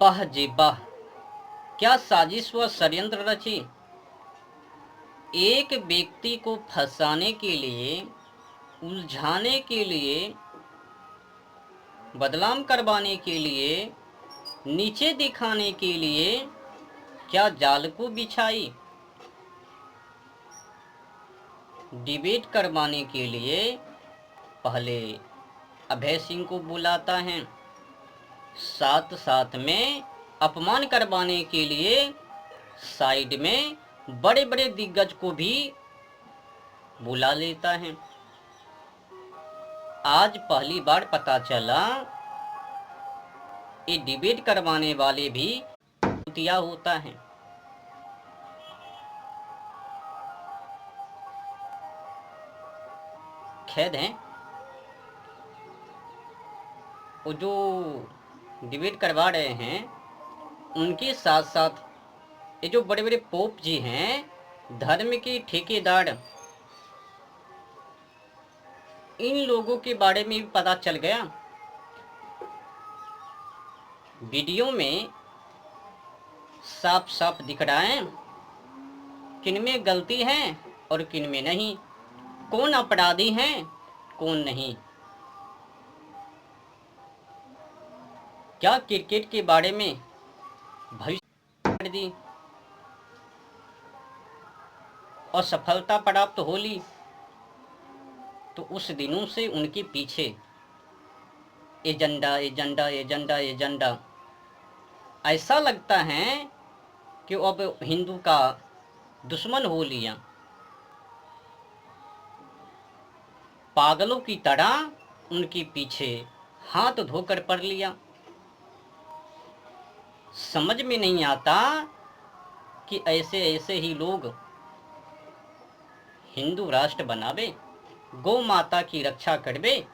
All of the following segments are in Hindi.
वाह जी वाह, क्या साजिश व षड्यंत्र रची। एक व्यक्ति को फंसाने के लिए, उलझाने के लिए, बदनाम करवाने के लिए, नीचे दिखाने के लिए क्या जाल को बिछाई। डिबेट करवाने के लिए पहले अभय सिंह को बुलाता है, साथ साथ में अपमान करवाने के लिए साइड में बड़े बड़े दिग्गज को भी बुला लेता है। आज पहली बार पता चला ये डिबेट करवाने वाले भी कुतिया होता है। खेद है, वो जो डिबेट करवा रहे हैं उनके साथ साथ ये जो बड़े बड़े पोप जी हैं, धर्म के ठेकेदार, इन लोगों के बारे में भी पता चल गया। वीडियो में साफ साफ दिख रहा है किन में गलती है और किन में नहीं, कौन अपराधी है कौन नहीं। क्या क्रिकेट के बारे में भविष्य दी और सफलता प्राप्त हो ली, तो उस दिनों से उनके पीछे एजेंडा एजेंडा एजेंडा एजेंडा। ऐसा लगता है कि अब हिंदू का दुश्मन हो लिया। पागलों की तरह उनके पीछे हाथ धोकर पड़ लिया। समझ में नहीं आता कि ऐसे ऐसे ही लोग हिंदू राष्ट्र बनावे, गौ माता की रक्षा करवे।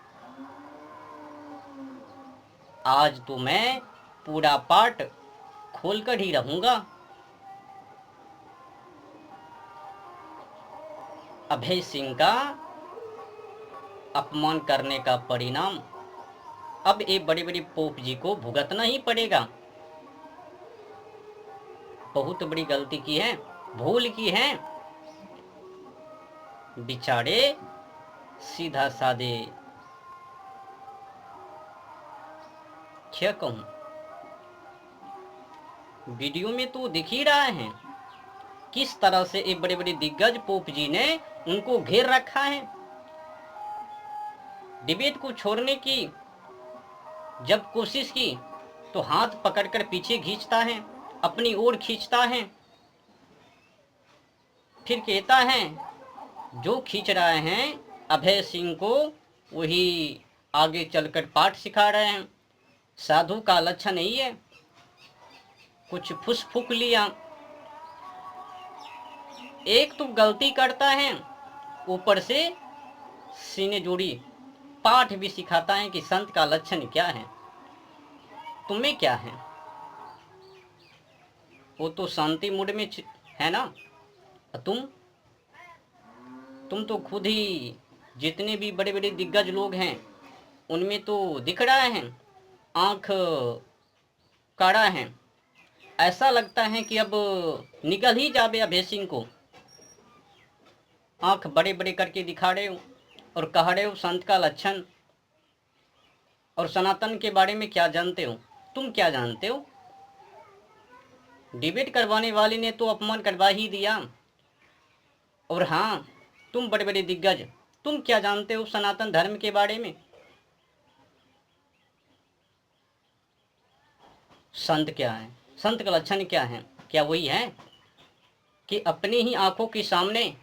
आज तो मैं पूरा पाठ खोलकर ही रहूंगा। अभय सिंह का अपमान करने का परिणाम अब ये बड़े बड़े पोप जी को भुगतना ही पड़ेगा। बहुत बड़ी गलती की है, भूल की है। बेचारे सीधा साधे, क्या कहूं, वीडियो में तो दिख ही रहा है किस तरह से एक बड़े बड़े दिग्गज पोप जी ने उनको घेर रखा है। डिबेट को छोड़ने की जब कोशिश की तो हाथ पकड़कर पीछे खींचता है, अपनी ओर खींचता है, फिर कहता है जो खींच रहे हैं अभय सिंह को वही आगे चलकर पाठ सिखा रहे हैं। साधु का लक्षण नहीं है, कुछ फुस फूक लिया। एक तो गलती करता है, ऊपर से सीने जोड़ी पाठ भी सिखाता है कि संत का लक्षण क्या है, तुम्हें क्या है। वो तो शांति मूड में है ना, तुम तो खुद ही जितने भी बड़े बड़े दिग्गज लोग हैं उनमें तो दिख रहा है आंख काड़ा है। ऐसा लगता है कि अब निकल ही जावे अभय सिंह को। आंख बड़े बड़े करके दिखा रहे हो और कह रहे हो संत का लक्षण। और सनातन के बारे में क्या जानते हो, तुम क्या जानते हो। डिबेट करवाने वाले ने तो अपमान करवा ही दिया। और हाँ, तुम बड़े बड़े दिग्गज, तुम क्या जानते हो सनातन धर्म के बारे में। संत क्या है, संत का लक्षण क्या है, क्या वही है कि अपनी ही आंखों के सामने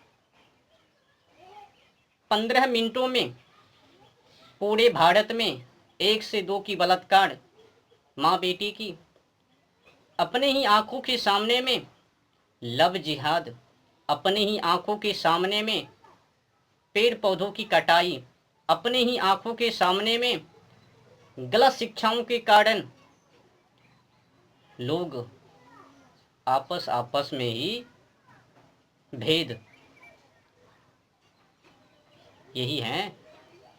15 मिनटों में पूरे भारत में 1 से 2 की बलात्कार माँ बेटी की, अपने ही आंखों के सामने में लव जिहाद, अपने ही आंखों के सामने में पेड़ पौधों की कटाई, अपने ही आंखों के सामने में गलत शिक्षाओं के कारण लोग आपस में ही भेद। यही है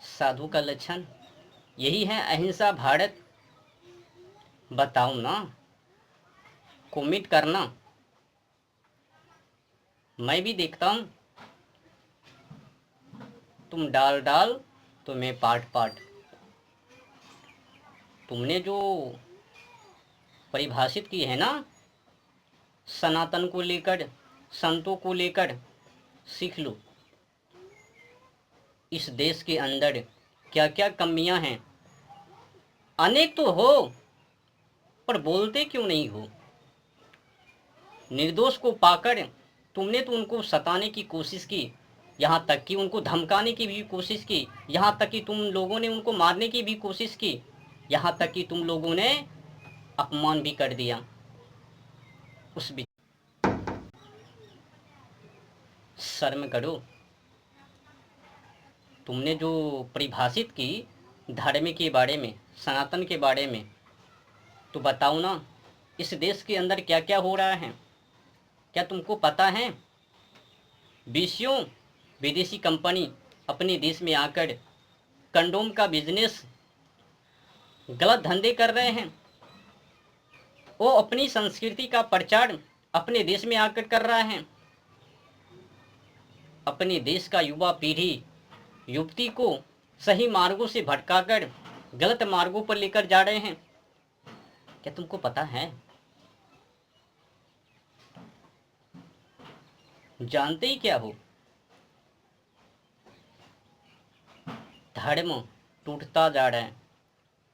साधु का लक्षण, यही है अहिंसा भारत। बताओ ना, कमेंट करना, मैं भी देखता हूँ। तुम डाल तो मैं पार्ट। तुमने जो परिभाषित की है ना सनातन को लेकर, संतों को लेकर, सीख लो। इस देश के अंदर क्या क्या कमियां हैं, अनेक तो हो, पर बोलते क्यों नहीं हो? निर्दोष को पाकर तुमने तो उनको सताने की कोशिश की, यहाँ तक कि उनको धमकाने की भी कोशिश की, यहाँ तक कि तुम लोगों ने उनको मारने की भी कोशिश की, यहाँ तक कि तुम लोगों ने अपमान भी कर दिया। उस भी शर्म करो। तुमने जो परिभाषित की धर्म के बारे में, सनातन के बारे में, तो बताओ ना, इस देश के अंदर क्या क्या हो रहा है, क्या तुमको पता है? बीसियों विदेशी कंपनी अपने देश में आकर कंडोम का बिजनेस, गलत धंधे कर रहे हैं। वो अपनी संस्कृति का प्रचार अपने देश में आकर कर रहा है। अपने देश का युवा पीढ़ी, युवती को सही मार्गों से भटकाकर गलत मार्गों पर लेकर जा रहे हैं। क्या तुमको पता है? जानते ही क्या हो? धर्म टूटता जा रहा है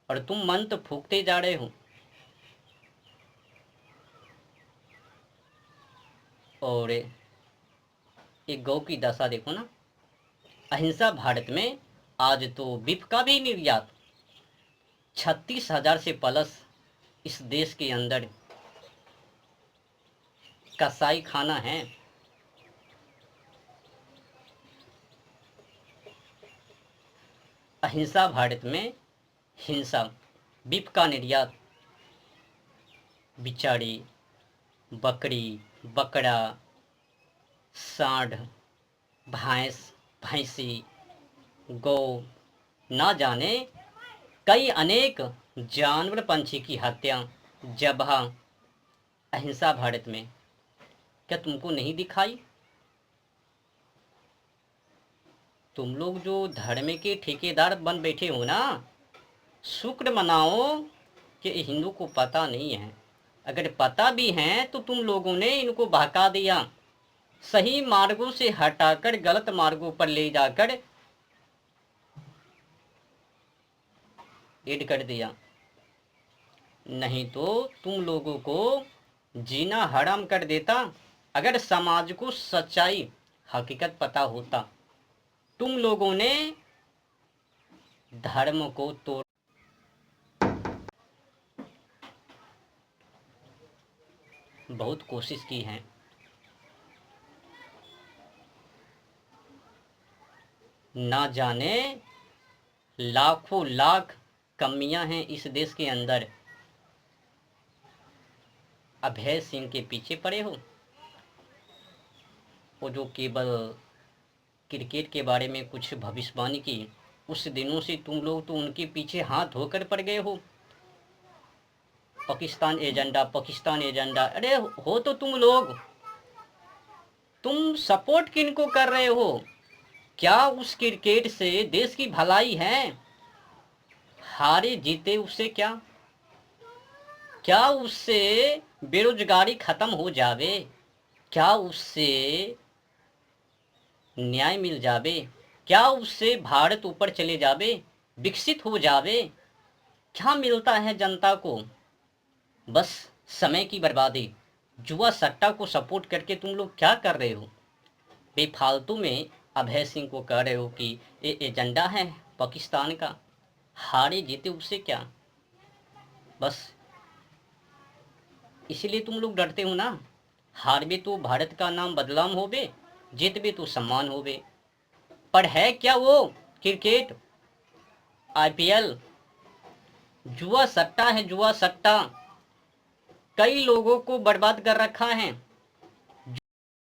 और तुम मंत्र फूकते जा रहे हो। और एक गौ की दशा देखो ना। अहिंसा भारत में आज तो बीफ का भी निर्यात 36,000 से प्लस इस देश के अंदर कसाई खाना है। अहिंसा भारत में हिंसा, बीफ का निर्यात, बिचारी, बकरी, बकरा, सांड, भैंस, भैंसी, गौ, ना जाने कई अनेक जानवर पंछी की हत्या, जबह अहिंसा भारत में। क्या तुमको नहीं दिखाई? तुम लोग जो धर्म के ठेकेदार बन बैठे हो ना, शुक्र मनाओ कि हिंदू को पता नहीं है। अगर पता भी है तो तुम लोगों ने इनको बहका दिया, सही मार्गों से हटाकर गलत मार्गों पर ले जाकर एड कर दिया। नहीं तो तुम लोगों को जीना हराम कर देता। अगर समाज को सच्चाई, हकीकत पता होता। तुम लोगों ने धर्म को तोड़, बहुत कोशिश की है। ना जाने लाखों लाख कमियां हैं इस देश के अंदर। अभय सिंह के पीछे पड़े हो। वो जो केवल क्रिकेट के बारे में कुछ भविष्यवाणी की, उस दिनों से तुम लोग तो उनके पीछे हाथ धोकर पड़ गए हो। Pakistan agenda, Pakistan agenda. अरे हो तो तुम लोग, तुम सपोर्ट किनको कर रहे हो? क्या उस क्रिकेट से देश की भलाई है? हारे जीते उससे क्या? क्या उससे बेरोजगारी खत्म हो जावे? क्या उससे न्याय मिल जावे? क्या उससे भारत ऊपर चले जावे, विकसित हो जावे? क्या मिलता है जनता को? बस समय की बर्बादी। जुआ सट्टा को सपोर्ट करके तुम लोग क्या कर रहे हो? बेफालतू में अभय सिंह को कह रहे हो कि ये एजेंडा है पाकिस्तान का। हारे जीते उससे क्या? बस इसीलिए तुम लोग डरते हो ना। हार भी तो भारत का नाम बदनाम होवे, जीत भी तो सम्मान होवे। पर है क्या वो क्रिकेट, आईपीएल? जुआ सट्टा है, जुआ सट्टा। कई लोगों को बर्बाद कर रखा है।